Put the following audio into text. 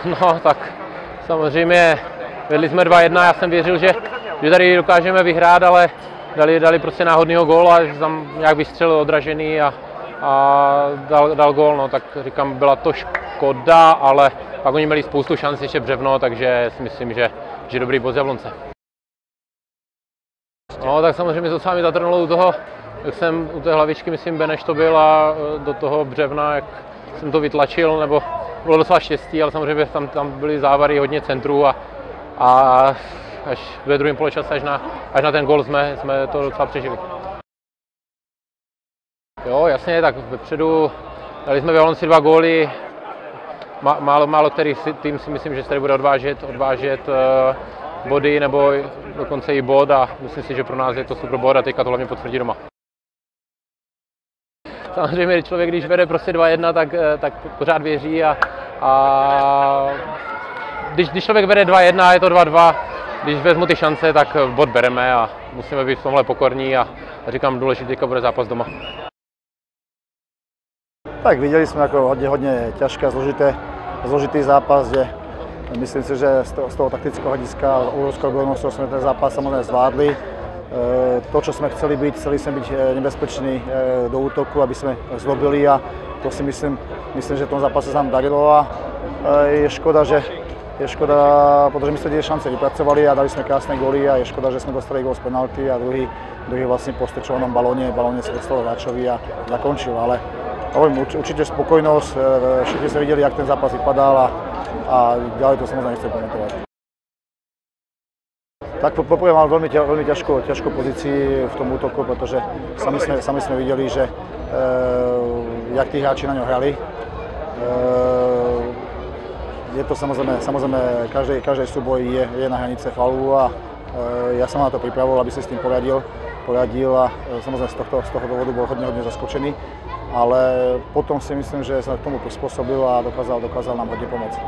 No tak samozřejmě vedli jsme 2-1, já jsem věřil, že tady dokážeme vyhrát, ale dali prostě náhodného góla, že tam nějak vystřelil odražený a dal gól, no tak říkám, byla to škoda, ale pak oni měli spoustu šancí, ještě Břevno, takže si myslím, že dobrý bod z Jablonce. No tak samozřejmě to mi zatrnulo u toho, jak jsem u té hlavičky, myslím, Beneš to byl a do toho Břevna, jak jsem to vytlačil, nebo bylo docela štěstí, ale samozřejmě tam byly závary, hodně centrů a až ve druhém poločase, až na ten gól jsme to docela přežili. Jo, jasně, tak vepředu dali jsme v Jablonci 2 góly, málo který tým si myslím, že se tady bude odvážet body nebo dokonce i bod a myslím si, že pro nás je to super bod a teďka to hlavně potvrdí doma. Samozřejmě člověk, když vede prostě 2-1, tak pořád věří a když člověk vede 2-1, je to 2-2, když vezmu ty šance, tak bod bereme a musíme být v tomhle pokorní a říkám, důležitý teďka bude zápas doma. Tak videli sme ako hodne ťažký a zložitý zápas, kde myslím si, že z toho taktického hľadiska úrovskou odbornosťou sme ten zápas samozrejme zvládli. To, čo sme chceli sme byť nebezpeční do útoku, aby sme zlobili a to si myslím, že v tom zápase sa nám darilo a je škoda, pretože my sme tie šance vypracovali a dali sme krásne góly a je škoda, že sme dostali gól z penalty a druhý vlastne po strčovanom balóne sa dostalo hráčovi a zakončil, ale hovorím, určite spokojnosť, všetci sme videli, jak ten zápas vypadal a ďalej to samozrejme nechcem komentovať. Tak poprvé mal veľmi ťažkú pozíciu v tom útoku, pretože sami sme videli, že jak tí hráči na ňo hrali. Je to samozrejme každý súboj je na hranice faulu a ja som na to pripravoval, aby si s tým poradil a samozrejme z toho dôvodu bol hodne zaskočený, ale potom si myslím, že sa k tomu prispôsobil a dokázal nám hodne pomôcť.